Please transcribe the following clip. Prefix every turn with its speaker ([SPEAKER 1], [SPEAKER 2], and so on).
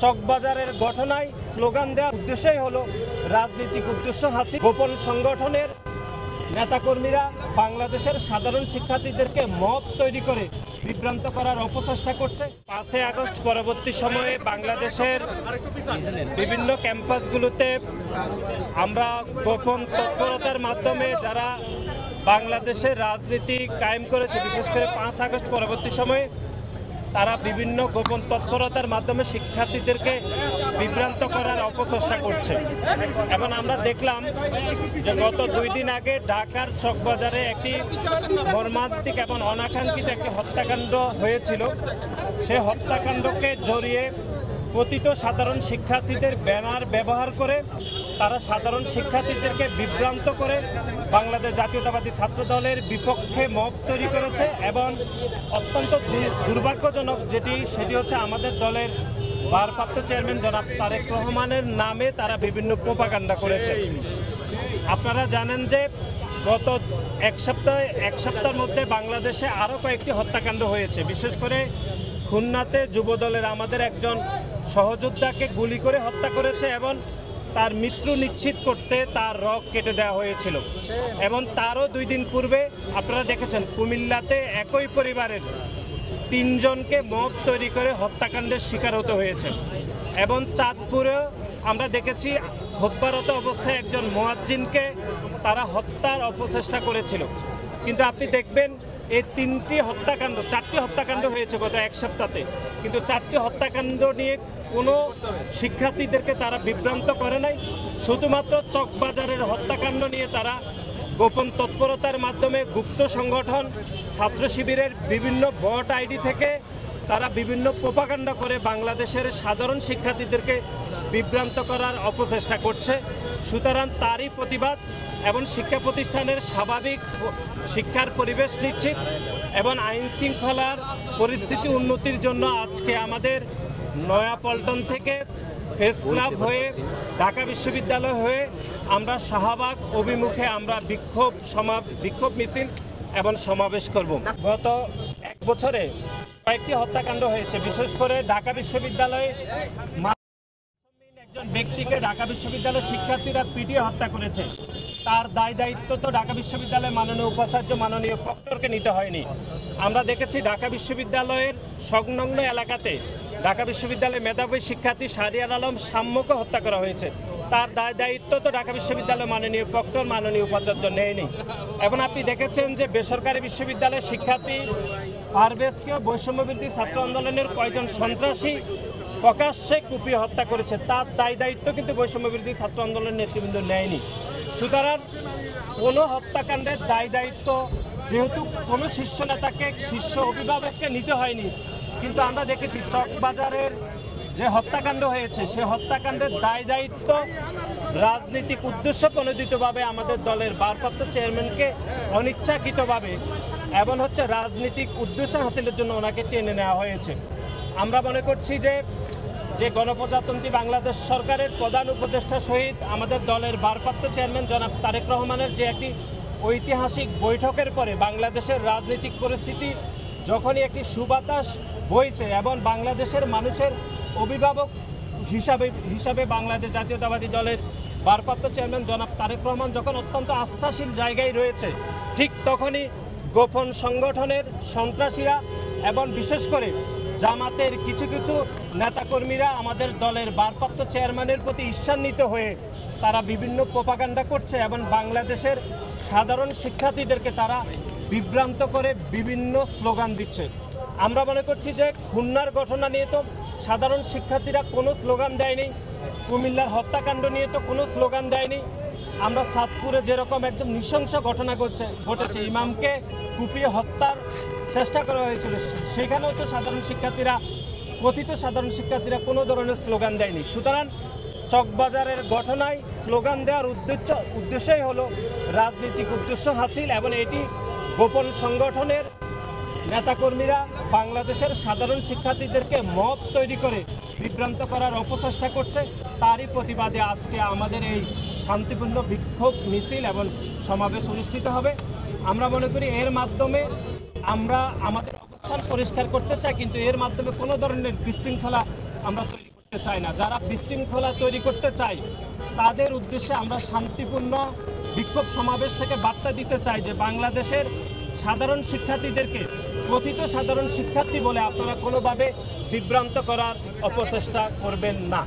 [SPEAKER 1] চকবাজারের ঘটনায় স্লোগান দেওয়ার উদ্দেশ্যই হলো রাজনৈতিক উদ্দেশ্য হাসিল। গোপন সংগঠনের নেতাকর্মীরা বাংলাদেশের সাধারণ শিক্ষার্থীদেরকে মব তৈরি করে বিভ্রান্ত করার অপচেষ্টা করছে। 5 আগস্ট পরবর্তী সময়ে বাংলাদেশের বিভিন্ন ক্যাম্পাসগুলোতে আমরা গোপন তৎপরতার মাধ্যমে যারা বাংলাদেশের রাজনীতি কায়েম করেছে, বিশেষ করে 5 আগস্ট পরবর্তী সময়ে তারা বিভিন্ন গোপন তৎপরতার মাধ্যমে শিক্ষার্থীদেরকে বিভ্রান্ত করার অপচেষ্টা করছে। এবং আমরা দেখলাম যে গত 2 দিন আগে ঢাকার চকবাজারে একটি মর্মান্তিক এবং অনাকাঙ্ক্ষিত একটি হত্যাকাণ্ড হয়েছিল। সে হত্যাকাণ্ডকে জড়িয়ে পতিত সাধারণ শিক্ষার্থীদের ব্যানার ব্যবহার করে তারা সাধারণ শিক্ষার্থীদেরকে বিভ্রান্ত করে বাংলাদেশ জাতীয়তাবাদী ছাত্র দলের বিপক্ষে মব তৈরি করেছে। এবং অত্যন্ত দুর্ভাগ্যজনক সেটি হচ্ছে আমাদের দলের ভারপ্রাপ্ত চেয়ারম্যান জনাব তারেক রহমানের নামে তারা বিভিন্ন প্রোপাগান্ডা করেছে। আপনারা জানেন যে গত এক সপ্তাহের মধ্যে বাংলাদেশে আরও কয়েকটি হত্যাকাণ্ড হয়েছে। বিশেষ করে খুলনাতে যুবদলের আমাদের একজন সহযোদ্ধাকে গুলি করে হত্যা করেছে এবং তার মৃত্যু নিশ্চিত করতে তার রগ কেটে দেওয়া হয়েছিল। এবং তারও 2 দিন পূর্বে আপনারা দেখেছেন কুমিল্লাতে একই পরিবারের 3 জনকে মব তৈরি করে হত্যাকাণ্ডের শিকার হতে হয়েছে। এবং চাঁদপুরেও আমরা দেখেছি খুতবারত অবস্থায় একজন মুয়াজ্জিনকে তারা হত্যার অপচেষ্টা করেছিল। কিন্তু আপনি দেখবেন এই 4টি হত্যাকাণ্ড হয়েছে গত এক সপ্তাহে, কিন্তু 4টি হত্যাকাণ্ড নিয়ে কোনো শিক্ষার্থীদেরকে তারা বিভ্রান্ত করে নাই। শুধুমাত্র চকবাজারের হত্যাকাণ্ড নিয়ে তারা গোপন তৎপরতার মাধ্যমে গুপ্ত সংগঠন ছাত্র শিবিরের বিভিন্ন বট আইডি থেকে তারা বিভিন্ন প্রোপাগান্ডা করে বাংলাদেশের সাধারণ শিক্ষার্থীদেরকে বিভ্রান্ত করার অপচেষ্টা করছে। সুতরাং তারই প্রতিবাদ এবং শিক্ষা প্রতিষ্ঠানের স্বাভাবিক শিক্ষার পরিবেশ নিশ্চিত এবং আইন শৃঙ্খলার পরিস্থিতি উন্নতির জন্য আজকে আমাদের নয়াপল্টন থেকে প্রেস ক্লাব হয়ে ঢাকা বিশ্ববিদ্যালয় হয়ে আমরা শাহবাগ অভিমুখে আমরা বিক্ষোভ মিছিল এবং সমাবেশ করব। গত 1 বছরে কয়েকটি হত্যাকাণ্ড হয়েছে। বিশেষ করে ঢাকা বিশ্ববিদ্যালয়ে একজন ব্যক্তিকে ঢাকা বিশ্ববিদ্যালয়ের শিক্ষার্থীরা পিটিয়ে হত্যা করেছে। তার দায়িত্ব তো ঢাকা বিশ্ববিদ্যালয়ের মাননীয় উপাচার্য মাননীয় প্রক্টরকে নিতে হয়নি। আমরা দেখেছি ঢাকা বিশ্ববিদ্যালয়ের সংলগ্ন এলাকাতে ঢাকা বিশ্ববিদ্যালয়ের মেধাবী শিক্ষার্থী শাহরিয়ার আলম সাম্যকে হত্যা করা হয়েছে। তার দায়িত্ব তো ঢাকা বিশ্ববিদ্যালয়ের মাননীয় প্রক্টর মাননীয় উপাচার্য নেয়নি। এবং আপনি দেখেছেন যে বেসরকারি বিশ্ববিদ্যালয়ের শিক্ষার্থী পারভেজকেও বৈষম্যবিরোধী ছাত্র আন্দোলনের কয়েকজন সন্ত্রাসী প্রকাশ্যে কুপিয়ে হত্যা করেছে। তার দায়িত্ব কিন্তু বৈষম্যবিরোধী ছাত্র আন্দোলনের নেতৃবৃন্দ নেয়নি। সুতরাং কোনো হত্যাকাণ্ডের দায়িত্ব যেহেতু কোনো শীর্ষ নেতাকে শীর্ষ অভিভাবককে নিতে হয়নি, কিন্তু আমরা দেখেছি চকবাজারের যে হত্যাকাণ্ড হয়েছে সে হত্যাকাণ্ডের দায়িত্ব রাজনৈতিক উদ্দেশ্য প্রণোদিতভাবে আমাদের দলের ভারপ্রাপ্ত চেয়ারম্যানকে অনিচ্ছাকৃতভাবে এবং রাজনৈতিক উদ্দেশ্য হাসিলের জন্য ওনাকে টেনে নেওয়া হয়েছে। আমরা মনে করছি যে গণপ্রজাতন্ত্রী বাংলাদেশ সরকারের প্রধান উপদেষ্টা সহিত আমাদের দলের ভারপ্রাপ্ত চেয়ারম্যান জনাব তারেক রহমানের যে একটি ঐতিহাসিক বৈঠকের পরে বাংলাদেশের রাজনৈতিক পরিস্থিতি যখনই একটি সুবাতাস বইছে এবং বাংলাদেশের মানুষের অভিভাবক হিসাবে বাংলাদেশ জাতীয়তাবাদী দলের ভারপ্রাপ্ত চেয়ারম্যান জনাব তারেক রহমান যখন অত্যন্ত আস্থাশীল জায়গায় রয়েছে, ঠিক তখনই গোপন সংগঠনের সন্ত্রাসীরা এবং বিশেষ করে জামাতের কিছু নেতাকর্মীরা আমাদের দলের ভারপ্রাপ্ত চেয়ারম্যানের প্রতি ঈর্ষান্বিত হয়ে তারা বিভিন্ন প্রোপাগান্ডা করছে এবং বাংলাদেশের সাধারণ শিক্ষার্থীদেরকে তারা বিভ্রান্ত করে বিভিন্ন স্লোগান দিচ্ছে। আমরা মনে করছি যে খুলনার ঘটনা নিয়ে তো সাধারণ শিক্ষার্থীরা কোনো স্লোগান দেয়নি, কুমিল্লার হত্যাকাণ্ড নিয়ে তো কোনো স্লোগান দেয়নি। আমরা চাঁদপুরে যেরকম একদম নৃশংস ঘটনা ঘটেছে, ইমামকে কুপিয়ে হত্যার চেষ্টা করা হয়েছিল, সেখানেও তো কথিত সাধারণ শিক্ষার্থীরা কোনো ধরনের স্লোগান দেয়নি। সুতরাং চকবাজারের ঘটনায় স্লোগান দেওয়ার উদ্দেশ্যই হলো রাজনৈতিক উদ্দেশ্য হাসিল এবং এটি গোপন সংগঠনের নেতাকর্মীরা বাংলাদেশের সাধারণ শিক্ষার্থীদেরকে মব তৈরি করে বিভ্রান্ত করার অপচেষ্টা করছে। তারই প্রতিবাদে আজকে আমাদের এই শান্তিপূর্ণ বিক্ষোভ মিছিল এবং সমাবেশ অনুষ্ঠিত হবে। আমরা মনে করি এর মাধ্যমে আমরা আমাদের অবস্থান পরিষ্কার করতে চাই, কিন্তু এর মাধ্যমে কোনো ধরনের বিশৃঙ্খলা আমরা তৈরি চায় না, যারা বিশৃঙ্খলা তৈরি করতে চায়, তাদের উদ্দেশ্যে আমরা শান্তিপূর্ণ বিক্ষোভ সমাবেশ থেকে বার্তা দিতে চাই যে বাংলাদেশের সাধারণ শিক্ষার্থীদেরকে কথিত সাধারণ শিক্ষার্থী বলে আপনারা কোনোভাবে বিভ্রান্ত করার অপচেষ্টা করবেন না।